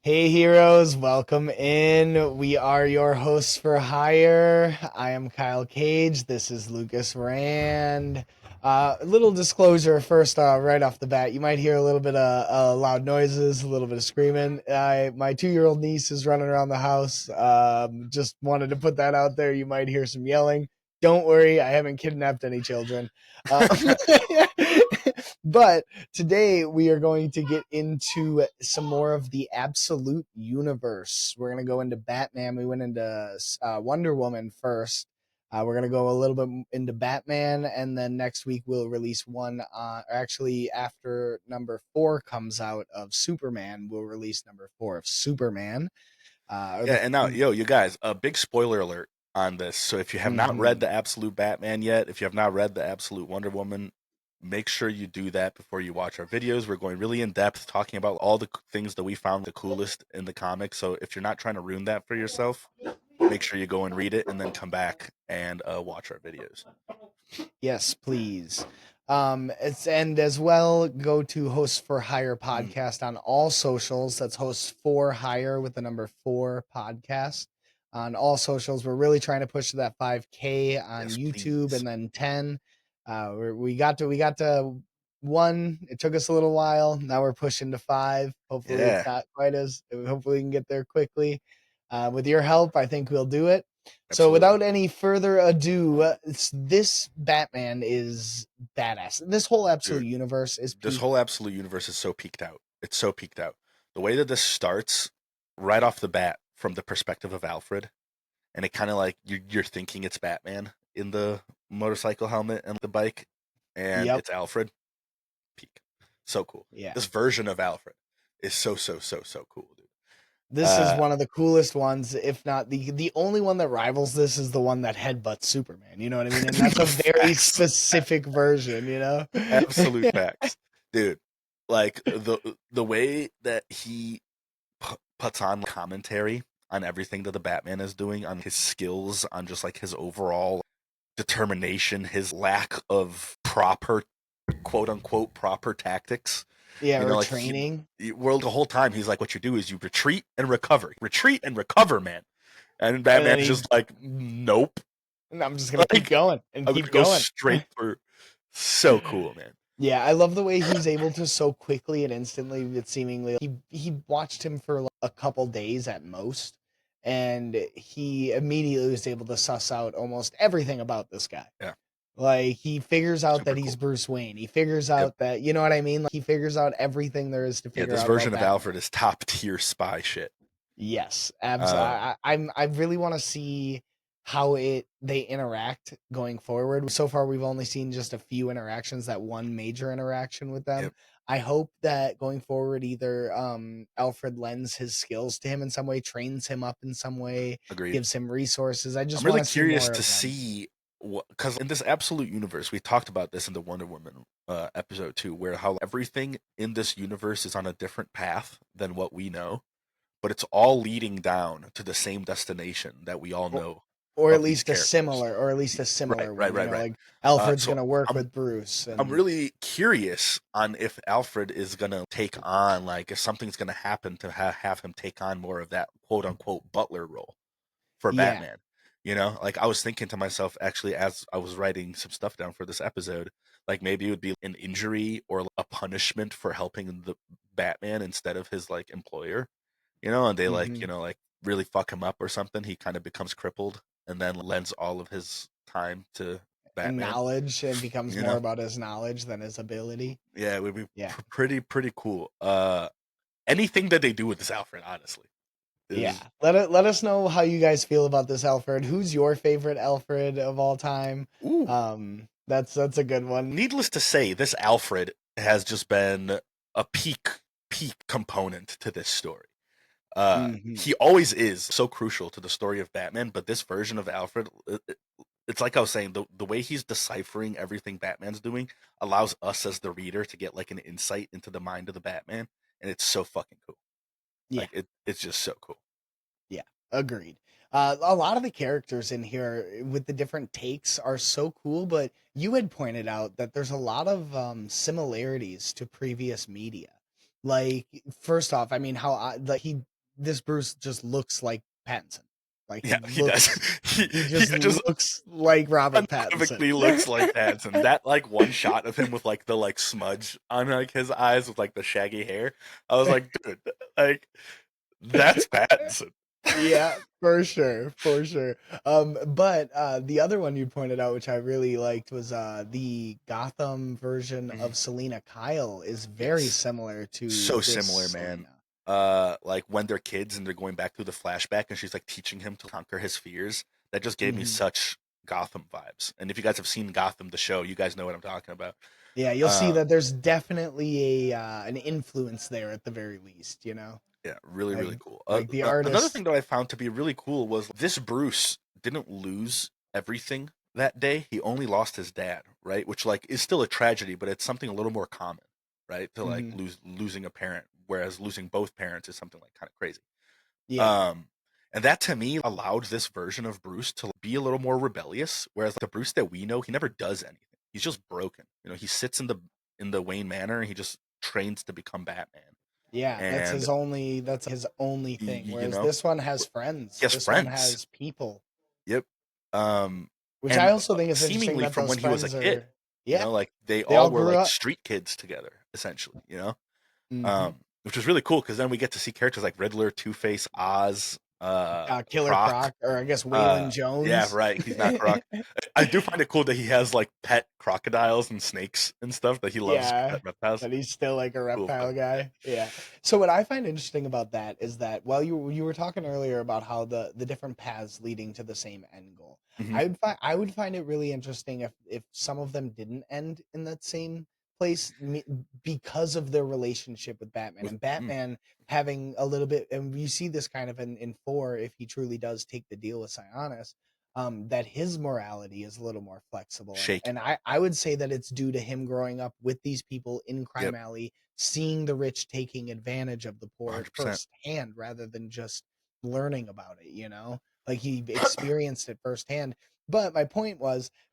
Hey heroes, welcome in. We are your hosts for hire. I am Kyle Cage. This is Lucas Rand. Little disclosure first, right off the bat, you might hear a little bit of loud noises, a little bit of screaming. My 2-year-old niece is running around the house. Just wanted to put that out there. You might hear some yelling. Don't worry, I haven't kidnapped any children. Uh, but today we are going to get into some more of the absolute universe. We're going to go into Batman. We went into Wonder Woman first. We're going to go a little bit into Batman, and then next week we'll release one. Actually, after number 4 comes out of Superman, we'll release number 4 of Superman. Yeah, and now, you guys, a big spoiler alert on this. So if you have not read Mhm. the Absolute Batman yet, if you have not read the Absolute Wonder Woman, make sure you do that before you watch our videos. We're going really in depth, talking about all the things that we found the coolest in the comics. So if you're not trying to ruin that for yourself, make sure you go and read it and then come back and watch our videos. Yes, please. And as well, go to Hosts4Hire Mm, podcast on all socials. That's Hosts4Hire with the number 4 podcast on all socials. We're really trying to push to that 5K on yes, YouTube, please. and then 10. We got to 1. It took us a little while. Now we're pushing to 5. Hopefully, it's Yeah, not quite as. Hopefully, we can get there quickly. With your help, I think we'll do it. So absolutely. without any further ado, this Batman is badass. This whole absolute Dude, universe is this peak. whole Absolute Universe is so peaked out. It's so peaked out. The way that this starts right off the bat from the perspective of Alfred, and it kind of like you're thinking it's Batman in the motorcycle helmet and the bike, and Yep. it's Alfred. Peak, so cool. Yeah. This version of Alfred is so cool, dude. This is Uh, one of the coolest ones, if not the only one that rivals this is the one that headbutts Superman. You know what I mean? And that's a very facts, specific version, you know? absolute facts, dude. Like the way that he puts on commentary on everything that the Batman is doing, on his skills, on just like his overall determination, his lack of proper, quote unquote, proper tactics. Yeah, You or know, like training. well, the whole time he's like, what you do is you retreat and recover, man. And And then Batman's he just like, nope, I'm just gonna keep like going and I'm keep gonna go going. straight through. So cool, man. Yeah, I love the way he's able to so quickly and instantly, it seemingly he watched him for like a couple days at most, and he immediately was able to suss out almost everything about this guy. Yeah, Like he figures out super that he's cool. Bruce Wayne. He figures Yep. out that, you know what I mean? Like he figures out everything there is to Yeah, figure this out about version of Batman. Alfred is top tier spy shit. Yes, absolutely. Um, I really want to see how they interact going forward. So far, we've only seen just a few interactions. That one major interaction with them. yep, I hope that going forward, either Alfred lends his skills to him in some way, trains him up in some way, agreed. gives him resources. I I'm just want really to see curious more to of them. see what, because in this absolute universe, we talked about this in the Wonder Woman episode too, where how everything in this universe is on a different path than what we know, but it's all leading down to the same destination that we all Or, know or at of these least a characters. similar, or at least Y- a Right, similar right, one. You right, know, right. like Alfred's So gonna work I'm with Bruce, I'm and really curious on if Alfred is gonna take on, like, if something's gonna happen to have him take on more of that quote unquote butler role for yeah, Batman. You know, like I was thinking to myself actually as I was writing some stuff down for this episode, like maybe it would be an injury or a punishment for helping the Batman instead of his like employer. You know, and they like, hmm like really fuck him up or something. He kind of becomes crippled and then lends all of his time to and Batman. knowledge, and becomes You more know, about his knowledge than his ability. yeah, it would be Yeah. pretty cool. Anything that they do with this Alfred, honestly, Yeah. is Let us know how you guys feel about this Alfred. Who's your favorite Alfred of all time? ooh. That's a good one. Needless to say, this Alfred has just been a peak component to this story. Hmm. He always is so crucial to the story of Batman, but this version of Alfred, it's like I was saying, the way he's deciphering everything Batman's doing allows us as the reader to get like an insight into the mind of the Batman, and it's so fucking cool. Yeah. Like it's just so cool. Yeah. Agreed. A lot of the characters in here with the different takes are so cool, but you had pointed out that there's a lot of similarities to previous media. Like, first off, I mean, how like he this Bruce just looks like Pattinson. Like Yeah, he does. he He just just looks like Robert Pattinson. unequivocally looks like Pattinson. That like one shot of him with like the like smudge on like his eyes with like the shaggy hair. I was like, dude, like that's Pattinson. Yeah, for sure, for sure. But the other one you pointed out, which I really liked, was the Gotham version Mhm. of Selena Kyle is very Yes, similar to so this similar, man. Selena. Like when they're kids and they're going back through the flashback, and she's like teaching him to conquer his fears. That just gave me Hmm. such Gotham vibes. And if you guys have seen Gotham, the show, you guys know what I'm talking about. Yeah, you'll see Um, that there's definitely a an influence there at the very least. Yeah, really, Like really cool. like the Another artist. thing that I found to be really cool was this Bruce didn't lose everything that day. He only lost his dad, right? Which like is still a tragedy, but it's something a little more common, right? To like Hmm. losing a parent, whereas losing both parents is something like kind of crazy. Yeah, Um, and that to me allowed this version of Bruce to be a little more rebellious, whereas like, the Bruce that we know, he never does anything. He's just broken. He sits in the Wayne Manor and he just trains to become Batman. yeah, And that's his only thing. you Whereas know, this one has friends. he has This one friends. has people, Yep. Um, which I and also think is interesting seemingly that from those when he was a friends kid, are. Yeah, like they they all all were grew like up. street kids together, essentially. Hmm. Which was really cool because then we get to see characters like Riddler, Two Face, Oz, Killer Croc. Croc, or I guess Waylon Yeah, Jones. right. He's not Croc. I do find it cool that he has like pet crocodiles and snakes and stuff that he loves Yeah, pet reptiles. that he's still like a Cool stuff. reptile guy. Yeah. So what I find interesting about that is that while you were talking earlier about how the different paths leading to the same end goal, Hmm. I would find it really interesting if some of them didn't end in that same place because of their relationship with Batman With and Batman having a little bit, and you see this kind of in four if he truly does take the deal with Sionis, that his morality is a little more flexible. And shaken. I would say that it's due to him growing up with these people in Yep, Crime Alley, seeing the rich taking advantage of the poor 100%. firsthand rather than just learning about it. Like he experienced it firsthand. But my point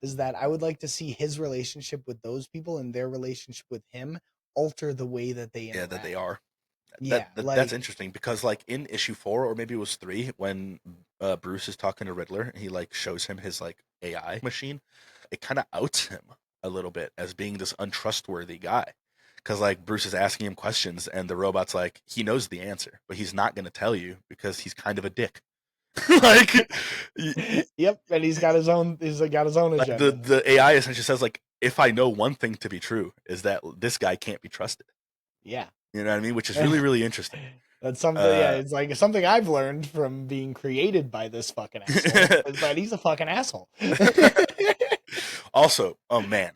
is that I would like to see his relationship with those people and their relationship with him alter the way that they Yeah, that they interact. are. Yeah, That's like interesting because like in issue 4 or maybe it was 3 when Bruce is talking to Riddler and he like shows him his like AI machine, it kind of outs him a little bit as being this untrustworthy guy because like Bruce is asking him questions and the robot's like he knows the answer but he's not going to tell you because he's kind of a dick. like yep, and he's got his own like agenda. the AI essentially says like if I know one thing to be true is that this guy can't be trusted. Yeah. You know what I mean? Which is really really interesting. That's something, yeah, Uh it's like something I've learned from being created by this fucking asshole is that he's a fucking asshole. Also, oh man,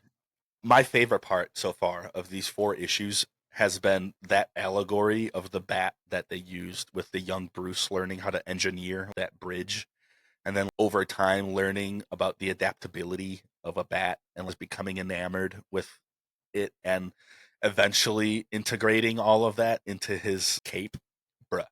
my favorite part so far of these 4 issues has been that allegory of the bat that they used with the young Bruce learning how to engineer that bridge and then over time learning about the adaptability of a bat and was becoming enamored with it and eventually integrating all of that into his cape. Bruh.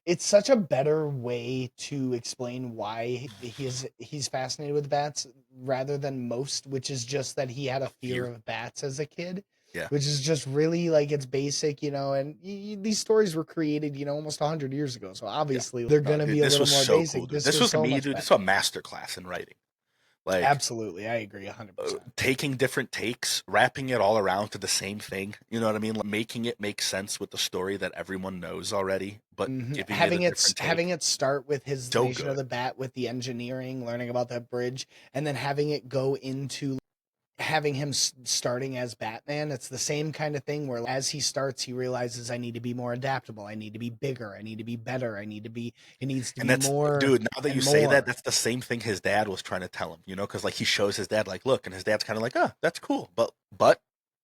It's such a better way to explain why he's fascinated with bats rather than most, which is just that he had a A fear fear. of bats as a kid, Yeah. which is just really like it's basic. And these stories were created, almost 100 years ago. So Yeah. obviously they're No, gonna dude, be a this little was more so cool, basic. dude. This This was was so me, much dude. This better. was a masterclass in writing. Like Absolutely. I agree 100%. taking different takes, wrapping it all around to the same thing. You know what I mean? Like, making it make sense with the story that everyone knows already, but giving it a different Having take. it start with his So vision of good. the bat with the engineering, learning about that bridge, and then having it go into having him starting as Batman. It's the same kind of thing where as he starts, he realizes I need to be more adaptable. I need to be bigger. I need to be better. It needs to And be that's, more dude, now that you and say that, more. that's the same thing his dad was trying to tell him, because like he shows his dad, like, look, and his dad's kind of like, oh, that's cool.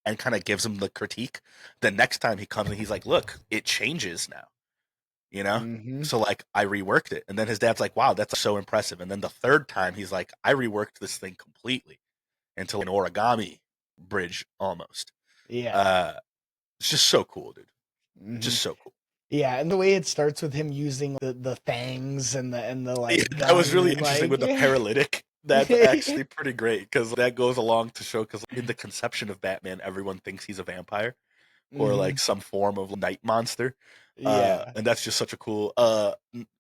And kind of gives him the critique. The next time he comes and he's like, look, it changes now, you know? Hmm. So like I reworked it. And then his dad's like, wow, that's so impressive. And then the third time he's like, I reworked this thing completely into an origami bridge almost. Yeah. Uh, it's just so cool, dude. Hmm. Just so cool. Yeah, and the way it starts with him using the fangs and the Yeah, like that was gun really and interesting like with the paralytic. That's actually pretty great because that goes along to show because in the conception of Batman, everyone thinks he's a vampire, or Hmm. like some form of night monster. Yeah. And that's just such a cool.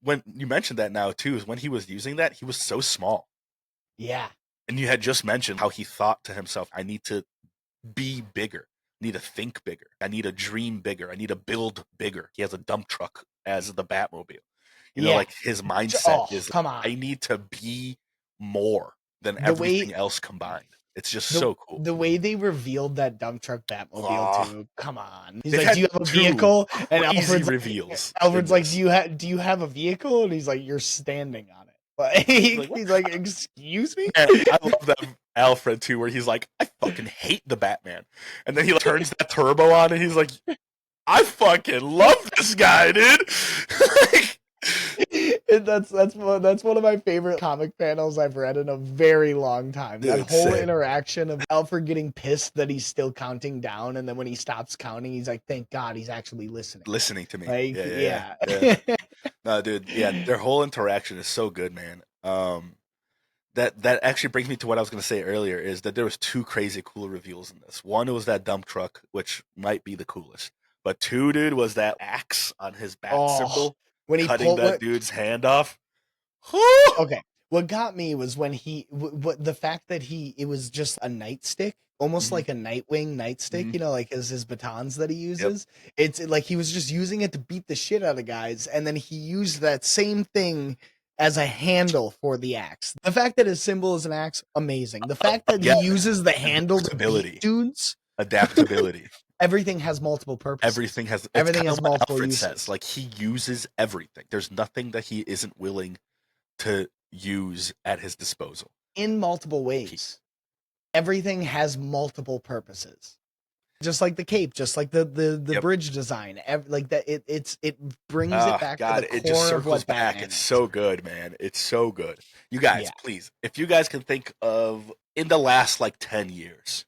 When you mentioned that now too, is when he was using that, he was so small, Yeah. and you had just mentioned how he thought to himself, "I need to be bigger. I need to think bigger. I need to dream bigger. I need to build bigger." He has a dump truck as the Batmobile. You know, Yeah. like his mindset Oh, is, come on. I need to be more than The way everything else combined. It's just the so cool. the way they revealed that dump truck Batmobile Oh, too. Come on. He's they've like, "Do had you have a two vehicle?" And crazy reveals in Alfred's like, this. Do you have a vehicle?" And he's like, "You're standing on it." Like Like, what? he's like, "Excuse me?" Man, I love that Alfred too, where he's like, I fucking hate the Batman. And then he like, turns that turbo on and he's like, I fucking love this guy, dude. Like, That's one of my favorite comic panels I've read in a very long time. That dude, whole same. interaction of Alfred getting pissed that he's still counting down, and then when he stops counting, he's like, "Thank God he's actually listening." Listening to me. Like, Yeah, yeah, yeah. yeah. Yeah. No, dude, yeah, their whole interaction is so good, man. That actually brings me to what I was gonna say earlier, is that there was two crazy cool reveals in this. One was that dump truck, which might be the coolest. But two, dude, was that axe on his bat Oh, symbol, when he cutting pulled that what? dude's hand off. Whew! Okay, what got me was when what the fact that it was just a nightstick, almost Mhm, like a Nightwing nightstick, mhm. like his batons that he Yep. uses. It's like he was just using it to beat the shit out of guys, and then he used that same thing as a handle for the axe. The fact that his symbol is an axe, amazing. The fact that he Again, uses the handle to beat adaptability. dudes, Adaptability. everything has multiple purposes. Everything has. It's Everything kind of has what multiple Alfred says. uses Like he uses everything. There's nothing that he isn't willing to use at his disposal. in multiple He, ways. Everything has multiple purposes. Just like the cape, just like the yep. bridge design, like that. It brings it back to the God, it just core of circles what back. Batman It's is. so good, man. It's so good. You guys, Yeah. please, if you guys can think of in the last like 10 years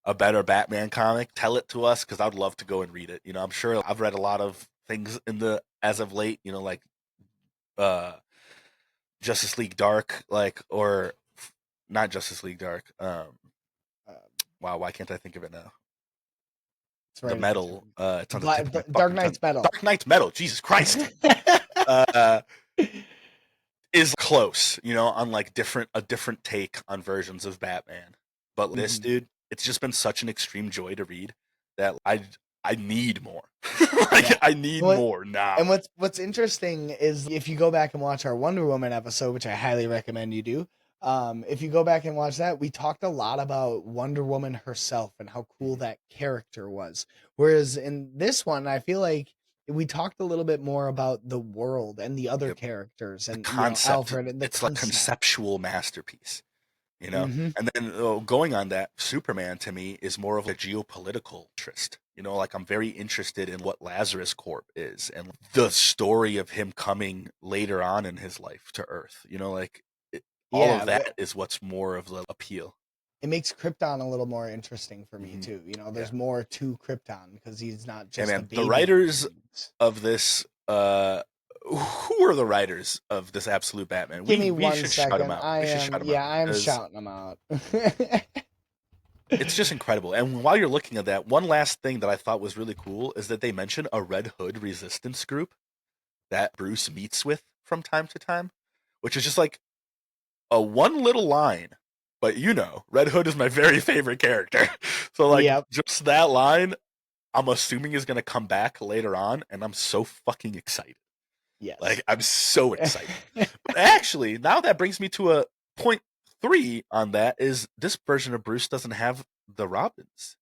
a better Batman comic, tell it to us because I'd love to go and read it. I'm sure I've read a lot of things in the as of late. Like uh Justice League Dark, like or not Justice League Dark. Uh, Wow, why can't I think of it now? it's The right at the tip. metal. It's on the tip of my Dark fucking tongue. Knight's metal. Dark Knight's Metal. Jesus Christ. Uh, is close, on like a different take on versions of Batman. But this Mhm. dude, it's just been such an extreme joy to read that I need more. Yeah. Like I need What more now. and what's interesting is if you go back and watch our Wonder Woman episode, which I highly recommend you do. If you go back and watch that, we talked a lot about Wonder Woman herself and how cool Mhm. that character was. Whereas in this one, I feel like we talked a little bit more about the world and the other Yep. characters The and concept, Alfred and the it's like concept. conceptual masterpiece. Hmm. And then going on that, Superman to me is more of a geopolitical interest. Like I'm very interested in what Lazarus Corp is and the story of him coming later on in his life to Earth. Like all of Yeah, that is what's more of the appeal. it makes Krypton a little more interesting for me Hmm. too. Yeah. There's more to Krypton because he's not Hey just a man, the baby of writers humans. of this, who are the writers of this Absolute Batman? Give me We one should shout them second. out. We should shout them out I am because shouting them out. it's just incredible. And while you're looking at that, one last thing that I thought was really cool is that they mention a Red Hood resistance group that Bruce meets with from time to time, which is just like a one little line. But Red Hood is my very favorite character. So like Yep. just that line, I'm assuming is gonna come back later on, and I'm so fucking excited. Like Yes. I'm so excited. But actually, now that brings me to a point three on that is this version of Bruce doesn't have the Robins.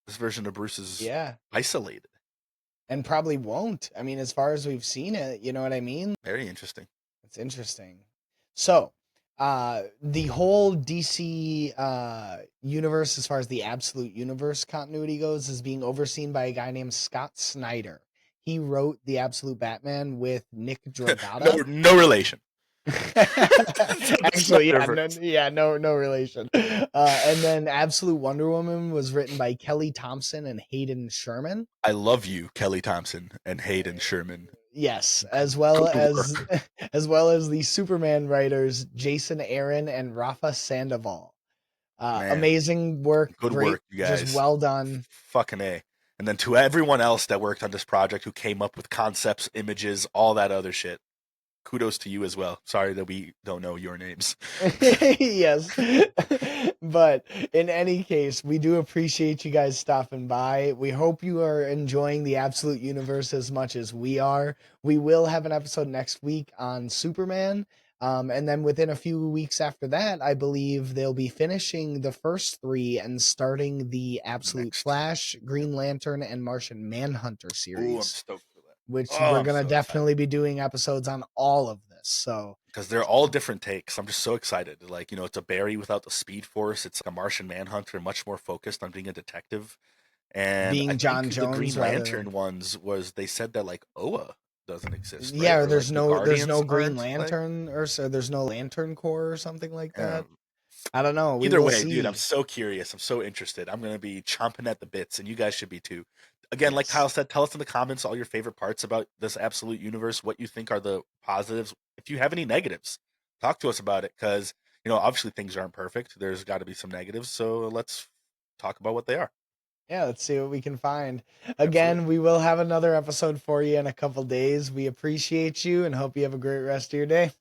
This version of Bruce is Yeah. isolated. And probably won't. I mean, as far as we've seen it, you know what I mean? Very interesting. It's interesting. So, the whole DC universe, as far as the absolute universe continuity goes, is being overseen by a guy named Scott Snyder. He wrote the Absolute Batman with Nick No, Dragata. no relation. The Actually, yeah, Snyderverse. no relation. And then Absolute Wonder Woman was written by Kelly Thompson and Hayden Sherman. I love you, Kelly Thompson and Hayden Sherman. Yes, as well Good as work, as well as the Superman writers Jason Aaron and Rafa Sandoval. man. Amazing work, Good great, work, you just guys. well done. Fucking A. And then to everyone else that worked on this project who came up with concepts, images, all that other shit, kudos to you as well. Sorry that we don't know your names. Yes. But in any case, we do appreciate you guys stopping by. We hope you are enjoying the Absolute Universe as much as we are. We will have an episode next week on Superman. And then within a few weeks after that, I believe they'll be finishing the first three and starting the Absolute Next. Flash, Green Lantern, and Martian Manhunter Ooh, I'm series, stoked for that. which Oh, we're I'm going to so excited. definitely be doing episodes on all of this. So Because they're all different takes. I'm just so excited. Like, it's a Barry without the Speed Force. It's like a Martian Manhunter, much more focused on being a detective. And I being John think the Jones Green rather than Lantern ones was they said that like Oa doesn't exist, right? yeah, or Or like the there's no Guardians Green aren't like. Lantern or so there's no Lantern Corps or something like uh, that. I don't know. We Either will way, dude, I'm see. so curious. I'm so interested. I'm gonna be chomping at the bits, and you guys should be too. Again, like Yes. Kyle said, tell us in the comments all your favorite parts about this absolute universe. What you think are the positives. If you have any negatives, talk to us about it. Because obviously things aren't perfect. There's got to be some negatives. So let's talk about what they are. Yeah, let's see what we can find. Absolutely. Again, we will have another episode for you in a couple days. We appreciate you and hope you have a great rest of your day.